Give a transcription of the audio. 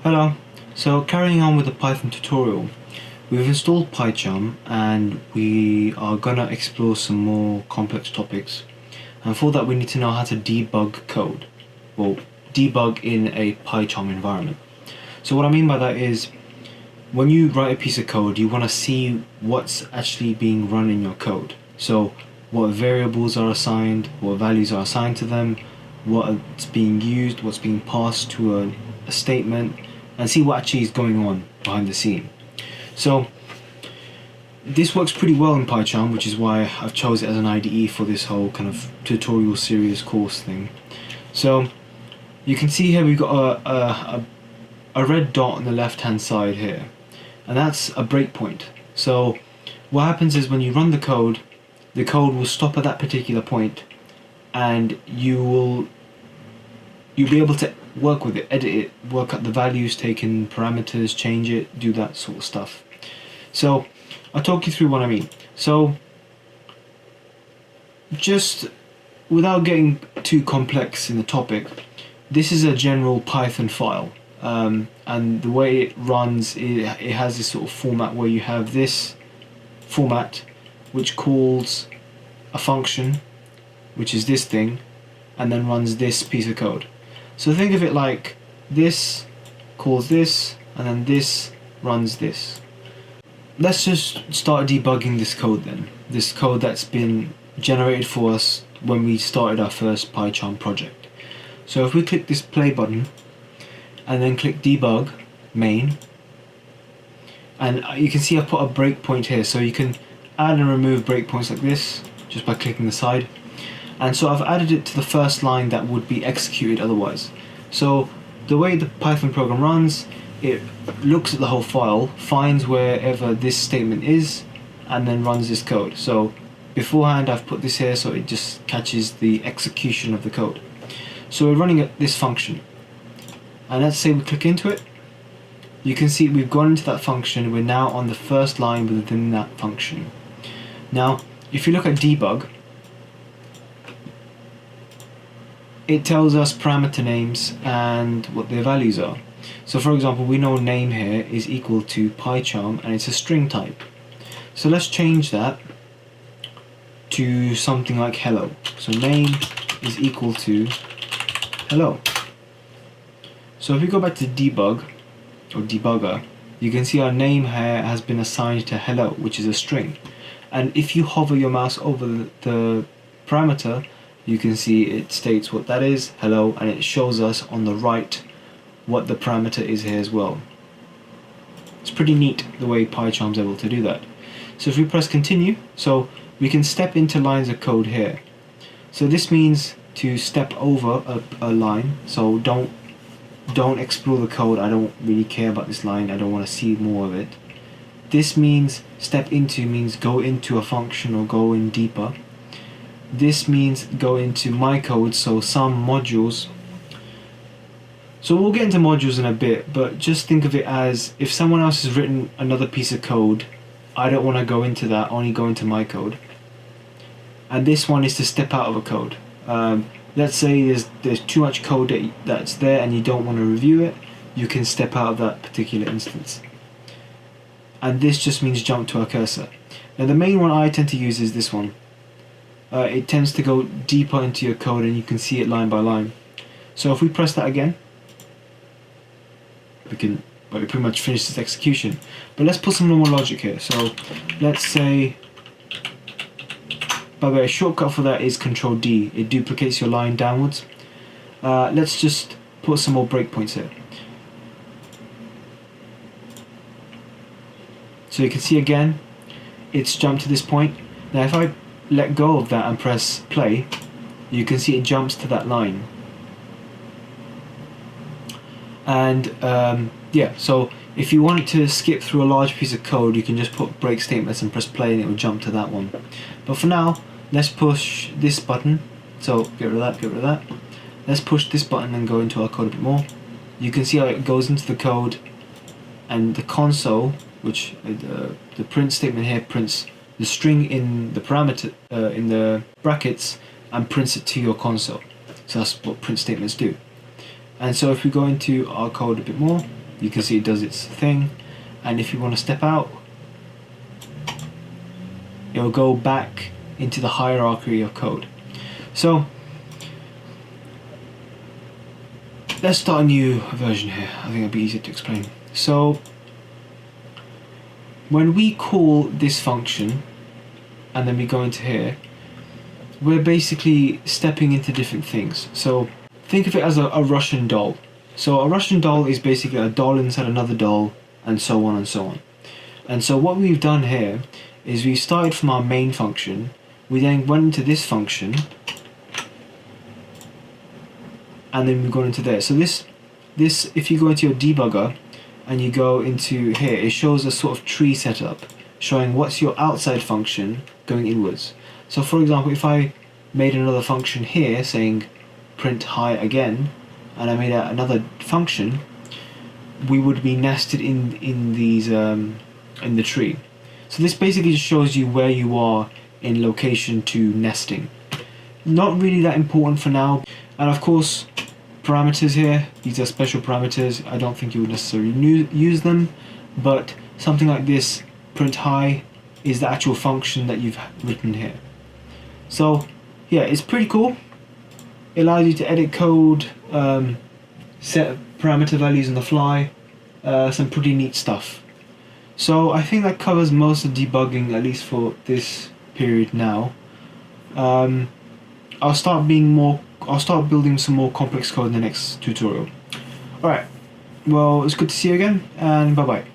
Hello, so carrying on with the Python tutorial, we've installed PyCharm and we are gonna explore some more complex topics, and for that we need to know how to debug code, well, debug in a PyCharm environment. So what I mean by that is, when you write a piece of code, you want to see what's actually being run in your code. So what variables are assigned, what values are assigned to them, what's being used, what's being passed to a statement, and see what actually is going on behind the scene. So this works pretty well in PyCharm, which is why I've chosen it as an IDE for this whole kind of tutorial series course thing. So you can see here we've got a red dot on the left hand side here, and that's a breakpoint. So what happens is when you run the code will stop at that particular point, and you'll be able to work with it, edit it, work out the values, take in parameters, change it, do that sort of stuff. So I'll talk you through what I mean. So just without getting too complex in the topic, this is a general Python file, and the way it runs, it has this sort of format where you have this format which calls a function, which is this thing, and then runs this piece of code. So think of it like this calls this, and then this runs this. Let's just start debugging this code then. This code that's been generated for us when we started our first PyCharm project. So if we click this play button, and then click debug main, and you can see I've put a breakpoint here, so you can add and remove breakpoints like this just by clicking the side. And so I've added it to the first line that would be executed otherwise. So the way the Python program runs, it looks at the whole file, finds wherever this statement is, and then runs this code. So beforehand I've put this here so it just catches the execution of the code. So we're running this function, and let's say we click into it. You can see we've gone into that function. We're now on the first line within that function. Now if you look at debug, it tells us parameter names and what their values are. So for example, we know name here is equal to PyCharm, and it's a string type. So let's change that to something like hello. So name is equal to hello. So if we go back to debug or debugger, you can see our name here has been assigned to hello, which is a string. And if you hover your mouse over the parameter, you can see it states what that is, hello, and it shows us on the right what the parameter is here as well. It's pretty neat the way PyCharm's able to do that. So if we press continue, so we can step into lines of code here. So this means to step over a line, so don't explore the code. I don't really care about this line, I don't want to see more of it. This means step into, means go into a function or go in deeper. This means go into my code, so some modules. So we'll get into modules in a bit, but just think of it as if someone else has written another piece of code, I don't want to go into that, only go into my code. And this one is to step out of a code. Let's say there's too much code that's there and you don't want to review it, you can step out of that particular instance. And this just means jump to a cursor. Now the main one I tend to use is this one. It tends to go deeper into your code and you can see it line by line. So if we press that again, we pretty much finish this execution. But let's put some normal logic here. So let's say, by the way, a shortcut for that is Control D. It duplicates your line downwards. Let's just put some more breakpoints here. So you can see again, it's jumped to this point. Now if I let go of that and press play, you can see it jumps to that line. And yeah, so if you want to skip through a large piece of code, you can just put break statements and press play and it will jump to that one. But for now, let's push this button. So get rid of that, get rid of that. Let's push this button and go into our code a bit more. You can see how it goes into the code, and the console, which the print statement here prints the string in the parameter in the brackets and prints it to your console. So that's what print statements do. And so if we go into our code a bit more, you can see it does its thing, and if you want to step out, it'll go back into the hierarchy of code. So let's start a new version here. I think it'll be easier to explain. So when we call this function and then we go into here, we're basically stepping into different things. So think of it as a Russian doll. So a Russian doll is basically a doll inside another doll, and so on and so on. And so what we've done here is we started from our main function, we then went into this function, and then we've gone into there. So this, if you go into your debugger and you go into here, it shows a sort of tree setup showing what's your outside function going inwards. So for example, if I made another function here saying print hi again, and I made another function, we would be nested in these in the tree. So this basically just shows you where you are in location to nesting. Not really that important for now. And of course, parameters here, these are special parameters. I don't think you would necessarily use them, but something like this, print hi, is the actual function that you've written here. So yeah, it's pretty cool. It allows you to edit code, set parameter values on the fly, some pretty neat stuff. So I think that covers most of debugging, at least for this period now. I'll start building some more complex code in the next tutorial. Alright, well, it's good to see you again, and bye bye.